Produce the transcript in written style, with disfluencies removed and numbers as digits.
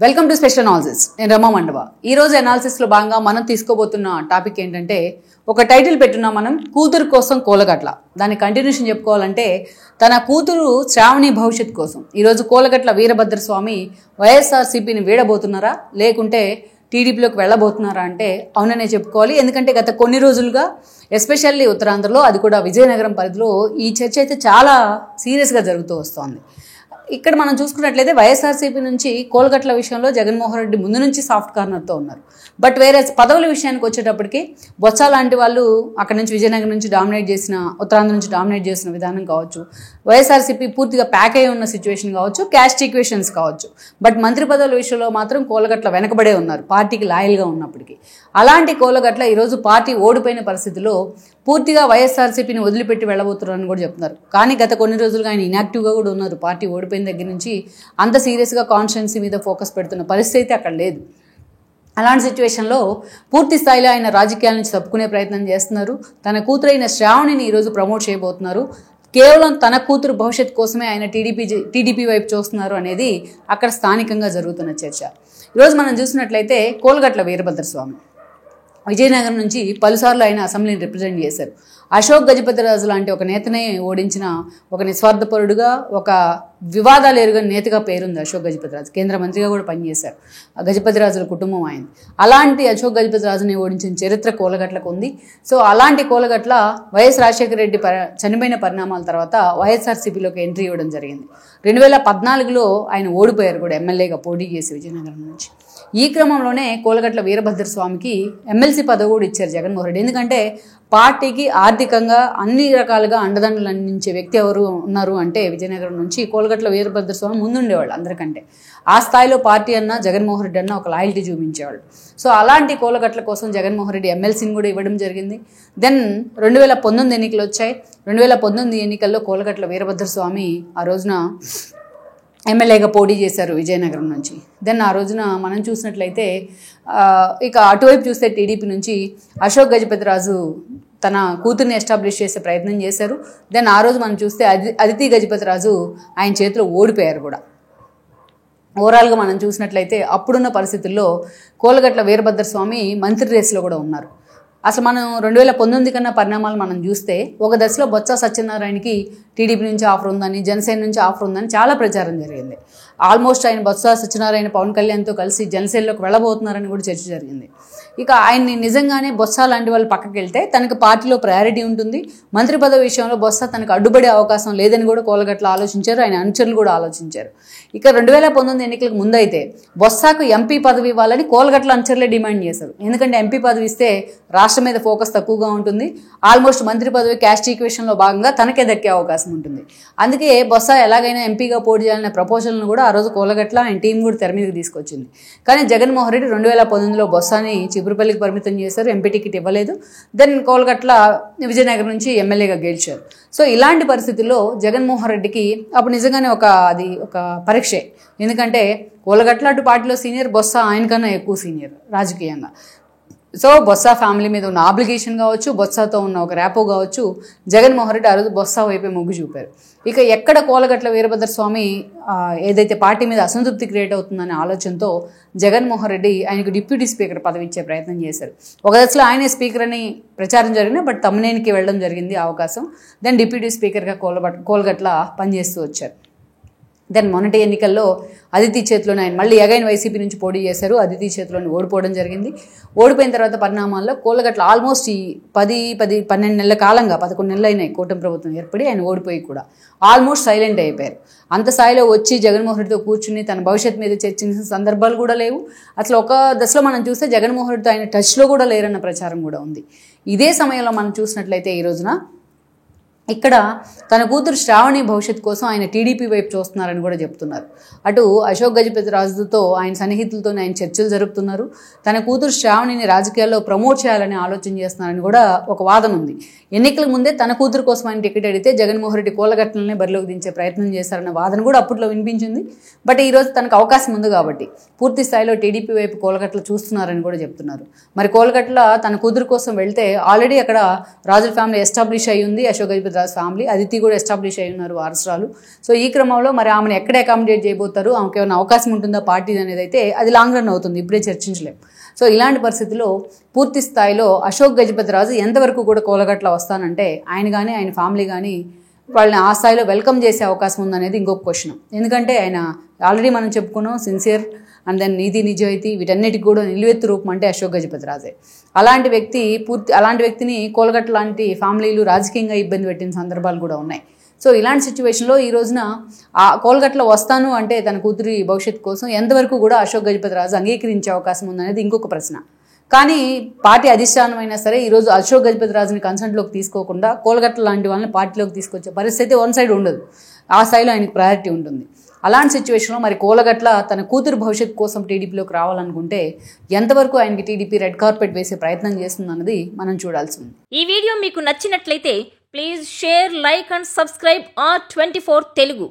Welcome to special analysis. నేను రమా మండవ. ఈ రోజు అనాలిసిస్లో భాగంగా మనం తీసుకోబోతున్న టాపిక్ ఏంటంటే, ఒక టైటిల్ పెట్టున్నాం మనం, కూతురు కోసం కోలగట్ల. దాని కంటిన్యూషన్ చెప్పుకోవాలంటే, తన కూతురు శ్రావణి భవిష్యత్ కోసం ఈరోజు కోలగట్ల వీరభద్రస్వామి వైఎస్ఆర్సీపీని వీడబోతున్నారా లేకుంటే టీడీపీలోకి వెళ్ళబోతున్నారా అంటే అవుననే చెప్పుకోవాలి. ఎందుకంటే గత కొన్ని రోజులుగా ఎస్పెషల్లీ ఉత్తరాంధ్రలో, అది కూడా విజయనగరం పరిధిలో ఈ చర్చ అయితే చాలా సీరియస్గా జరుగుతూ వస్తోంది. ఇక్కడ మనం చూసుకున్నట్లయితే వైఎస్ఆర్సీపీ నుంచి కోలగట్ల విషయంలో జగన్మోహన్ రెడ్డి ముందు నుంచి సాఫ్ట్ కార్నర్తో ఉన్నారు. బట్ వేరే పదవుల విషయానికి వచ్చేటప్పటికి బొత్స లాంటి వాళ్ళు అక్కడ నుంచి విజయనగరం నుంచి డామినేట్ చేసిన, ఉత్తరాంధ్ర నుంచి డామినేట్ చేసిన విధానం కావచ్చు, వైఎస్ఆర్సీపీ పూర్తిగా ప్యాక్ అయి ఉన్న సిచ్యువేషన్ కావచ్చు, క్యాస్ట్ ఈక్వేషన్స్ కావచ్చు. బట్ మంత్రి పదవుల విషయంలో మాత్రం కోలగట్ల వెనకబడే ఉన్నారు పార్టీకి లాయల్గా ఉన్నప్పటికీ. అలాంటి కోలగట్ల ఈరోజు పార్టీ ఓడిపోయిన పరిస్థితిలో పూర్తిగా వైఎస్ఆర్సీపీని వదిలిపెట్టి వెళ్ళబోతున్నారని కూడా చెప్తున్నారు. కానీ గత కొన్ని రోజులుగా ఆయన ఇన్యాక్టివ్గా కూడా ఉన్నారు. పార్టీ ఓడిపోయిన దగ్గర నుంచి అంత సీరియస్గా కాన్స్టిట్యున్సీ మీద ఫోకస్ పెడుతున్న పరిస్థితి అక్కడ లేదు. అలాంటి సిచ్యువేషన్లో పూర్తి స్థాయిలో ఆయన రాజకీయాల నుంచి తప్పుకునే ప్రయత్నం చేస్తున్నారు. తన కూతురైన శ్రావణిని ఈరోజు ప్రమోట్ చేయబోతున్నారు. కేవలం తన కూతురు భవిష్యత్ కోసమే ఆయన టీడీపీ వైపు చూస్తున్నారు అనేది అక్కడ స్థానికంగా జరుగుతున్న చర్చ. ఈరోజు మనం చూసినట్లయితే కోలగట్ల వీరభద్రస్వామి విజయనగరం నుంచి పలుసార్లు ఆయన అసెంబ్లీని రిప్రజెంట్ చేశారు. అశోక్ గజపతిరాజు లాంటి ఒక నేతనే ఓడించిన ఒక నిస్వార్థపరుడుగా, ఒక వివాదాలు ఎరుగని నేతగా పేరుంది అశోక్ గజపతిరాజు. కేంద్ర మంత్రిగా కూడా పనిచేశారు. గజపతిరాజుల కుటుంబం ఆయన. అలాంటి అశోక్ గజపతిరాజుని ఓడించిన చరిత్ర కోలగట్లకు ఉంది. సో అలాంటి కోలగట్ల వైఎస్ రాజశేఖర రెడ్డి చనిపోయిన పరిణామాల తర్వాత వైఎస్ఆర్సీపీలోకి ఎంట్రీ ఇవ్వడం జరిగింది. 2014లో ఆయన ఓడిపోయారు కూడా, ఎమ్మెల్యేగా పోటీ చేసి విజయనగరం నుంచి. ఈ క్రమంలోనే కోలగట్ల వీరభద్రస్వామికి ఎమ్మెల్సీ పదవి కూడా ఇచ్చారు జగన్మోహన్ రెడ్డి. ఎందుకంటే పార్టీకి ఆర్థికంగా అన్ని రకాలుగా అండదండలు అందించే వ్యక్తి ఎవరు ఉన్నారు అంటే విజయనగరం నుంచి కోలగట్ల వీరభద్రస్వామి ముందుండేవాళ్ళు అందరికంటే. ఆ స్థాయిలో పార్టీ అన్న జగన్మోహన్ రెడ్డి అన్న ఒక లాయల్టీ చూపించేవాళ్ళు. సో అలాంటి కోలగట్ల కోసం జగన్మోహన్ రెడ్డి ఎమ్మెల్సీని కూడా ఇవ్వడం జరిగింది. దెన్ 2019 ఎన్నికలు వచ్చాయి. 2019 ఎన్నికల్లో కోలగట్ల వీరభద్రస్వామి ఆ రోజున ఎమ్మెల్యేగా పోటీ చేశారు విజయనగరం నుంచి. దెన్ ఆ రోజున మనం చూసినట్లయితే ఇక అటువైపు చూస్తే టీడీపీ నుంచి అశోక్ గజపతిరాజు తన కూతుర్ని ఎస్టాబ్లిష్ చేసే ప్రయత్నం చేశారు. దెన్ ఆ రోజు మనం చూస్తే అదితి గజపతిరాజు ఆయన చేతిలో ఓడిపోయారు కూడా. ఓవరాల్గా మనం చూసినట్లయితే అప్పుడున్న పరిస్థితుల్లో కోలగట్ల వీరభద్రస్వామి మంత్రి రేసులో కూడా ఉన్నారు. అసలు మనం 2019 కన్నా పరిణామాలు మనం చూస్తే ఒక దశలో బొత్స సత్యనారాయణకి టీడీపీ నుంచి ఆఫర్ ఉందని, జనసేన నుంచి ఆఫర్ ఉందని చాలా ప్రచారం జరిగింది. ఆల్మోస్ట్ ఆయన బొత్స సత్యనారాయణ పవన్ కళ్యాణ్తో కలిసి జనసేనలోకి వెళ్ళబోతున్నారని కూడా చర్చ జరిగింది. ఇక ఆయన్ని నిజంగానే బొత్స లాంటి వాళ్ళు పక్కకి వెళ్తే తనకు పార్టీలో ప్రయారిటీ ఉంటుంది, మంత్రి పదవి విషయంలో బొత్స తనకు అడ్డుపడే అవకాశం లేదని కూడా కోలగట్ల ఆలోచించారు, ఆయన అనుచరులు కూడా ఆలోచించారు. ఇక 2019 ఎన్నికలకు ముందైతే బొత్సకు ఎంపీ పదవి ఇవ్వాలని కోలగట్ల అనుచరులే డిమాండ్ చేశారు. ఎందుకంటే ఎంపీ పదవి ఇస్తే రాష్ట్రం మీద ఫోకస్ తక్కువగా ఉంటుంది, ఆల్మోస్ట్ మంత్రి పదవి క్యాస్ట్ ఈక్వేషన్లో భాగంగా తనకే దక్కే అవకాశం ఉంటుంది. అందుకే బొత్స ఎలాగైనా ఎంపీగా పోటీ చేయాలనే ప్రపోజల్ను కూడా ఆ రోజు కోలగట్ల ఆయన టీం కూడా తెర మీదకి తీసుకొచ్చింది. కానీ జగన్మోహన్ రెడ్డి 2019లో బొత్సని చిపురుపల్లికి పరిమితం చేశారు, ఎంపీ టికెట్ ఇవ్వలేదు. దెన్ కోలగట్ల విజయనగరం నుంచి ఎమ్మెల్యేగా గెలిచారు. సో ఇలాంటి పరిస్థితుల్లో జగన్మోహన్ రెడ్డికి అప్పుడు నిజంగానే అది ఒక పరీక్షే. ఎందుకంటే కోలగట్ల అటు పార్టీలో సీనియర్, బొత్స ఆయనకన్నా ఎక్కువ సీనియర్ రాజకీయంగా. సో బొత్స ఫ్యామిలీ మీద ఉన్న ఆబ్లిగేషన్ కావచ్చు, బొత్సతో ఉన్న ఒక ర్యాపో కావచ్చు, జగన్మోహన్ రెడ్డి ఆ రోజు బొత్స వైపే మొగ్గు చూపారు. ఇక ఎక్కడ కోలగట్ల వీరభద్రస్వామి ఏదైతే పార్టీ మీద అసంతృప్తి క్రియేట్ అవుతుందనే ఆలోచనతో జగన్మోహన్ రెడ్డి ఆయనకు డిప్యూటీ స్పీకర్ పదవి ఇచ్చే ప్రయత్నం చేశారు. ఒక దశలో ఆయనే స్పీకర్ అని ప్రచారం జరిగింది, బట్ తమ్మినేనికి వెళ్ళడం జరిగింది అవకాశం. దెన్ డిప్యూటీ స్పీకర్గా కోలగట్ల పనిచేస్తూ వచ్చారు. దెన్ మొన్నటి ఎన్నికల్లో అదితి చేతిలోనే ఆయన మళ్ళీ అగైన్ వైసీపీ నుంచి పోటీ చేశారు. అదితి చేతిలోనే ఓడిపోవడం జరిగింది. ఓడిపోయిన తర్వాత పరిణామాల్లో కోలగట్ల ఆల్మోస్ట్ ఈ 12 నెలల కాలంగా 11 నెలలు అయినాయి కూటమి ప్రభుత్వం ఏర్పడి, ఆయన ఓడిపోయి కూడా ఆల్మోస్ట్ సైలెంట్ అయిపోయారు. అంత స్థాయిలో వచ్చి జగన్మోహన్ రెడ్డితో కూర్చుని తన భవిష్యత్ మీద చర్చించిన సందర్భాలు కూడా లేవు. అసలు ఒక దశలో మనం చూస్తే జగన్మోహన్ రెడ్డితో ఆయన టచ్లో కూడా లేరన్న ప్రచారం కూడా ఉంది. ఇదే సమయంలో మనం చూసినట్లయితే ఈ రోజున ఇక్కడ తన కూతురు శ్రావణి భవిష్యత్ కోసం ఆయన టీడీపీ వైపు చూస్తున్నారని కూడా చెప్తున్నారు. అటు అశోక్ గజపతిరాజుతో ఆయన సన్నిహితులతో ఆయన చర్చలు జరుపుతున్నారు. తన కూతురు శ్రావణిని రాజకీయాల్లో ప్రమోట్ చేయాలని ఆలోచన చేస్తున్నారని కూడా ఒక వాదన ఉంది. ఎన్నికలకు ముందే తన కూతురు కోసం ఆయన టికెట్ అడిగితే జగన్మోహన్ రెడ్డి కోలగట్లనే బరిలోకి దించే ప్రయత్నం చేశారన్న వాదన కూడా అప్పట్లో వినిపించింది. బట్ ఈరోజు తనకు అవకాశం ఉంది కాబట్టి పూర్తి స్థాయిలో టీడీపీ వైపు కోలగట్ల చూస్తున్నారని కూడా చెప్తున్నారు. మరి కోలగట్ల తన కూతురు కోసం వెళ్తే ఆల్రెడీ అక్కడ రాజుల ఫ్యామిలీ ఎస్టాబ్లిష్ అయ్యి ఉంది, అశోక్ గజపతి రాజు ఫ్యామిలీ. అదితి కూడా ఎస్టాబ్లిష్ అయి ఉన్నారు వారసురాలు. సో ఈ క్రమంలో మరి ఆమెను ఎక్కడ అకామిడేట్ చేయబోతారు, ఆమెకు ఏమైనా అవకాశం ఉంటుందా పార్టీ అనేది అయితే అది లాంగ్ రన్ అవుతుంది, ఇప్పుడే చర్చించలేం. సో ఇలాంటి పరిస్థితుల్లో పూర్తి స్థాయిలో అశోక్ గజపతి రాజు ఎంతవరకు కూడా కోలగట్ల వస్తానంటే ఆయన కానీ ఆయన ఫ్యామిలీ కానీ వాళ్ళని ఆ స్థాయిలో వెల్కమ్ చేసే అవకాశం ఉందనేది ఇంకొక క్వశ్చన్. ఎందుకంటే ఆయన ఆల్రెడీ మనం చెప్పుకున్నాం సిన్సియర్ అండ్ దెన్ నీతి నిజాయితీ వీటన్నిటికి కూడా నిలువెత్తు రూపం అంటే అశోక్ గజపతి రాజే. అలాంటి వ్యక్తిని కోలగట్ల లాంటి ఫ్యామిలీలు రాజకీయంగా ఇబ్బంది పెట్టిన సందర్భాలు కూడా ఉన్నాయి. సో ఇలాంటి సిచ్యువేషన్లో ఈ రోజున ఆ కోలగట్ల వస్తాను అంటే తన కూతురి భవిష్యత్తు కోసం ఎంతవరకు కూడా అశోక్ గజపతి రాజు అంగీకరించే అవకాశం ఉందనేది ఇంకొక ప్రశ్న. కానీ పార్టీ అధిష్టానమైనా సరే ఈరోజు అశోక్ గజపతి రాజుని కన్సర్న్లోకి తీసుకోకుండా కోలగట్ల లాంటి వాళ్ళని పార్టీలోకి తీసుకొచ్చే పరిస్థితి వన్ సైడ్ ఉండదు, ఆ స్థాయిలో ఆయనకు ప్రయారిటీ ఉంటుంది. అలాంటి సిచ్యువేషన్లో మరి కోలగట్ల తన కూతురు భవిష్యత్తు కోసం టీడీపీలోకి రావాలనుకుంటే ఎంతవరకు ఆయనకి టీడీపీ రెడ్ కార్పెట్ వేసే ప్రయత్నం చేస్తుందన్నది మనం చూడాల్సి ఉంది. ఈ వీడియో మీకు నచ్చినట్లయితే please share, like and subscribe R24 Telugu.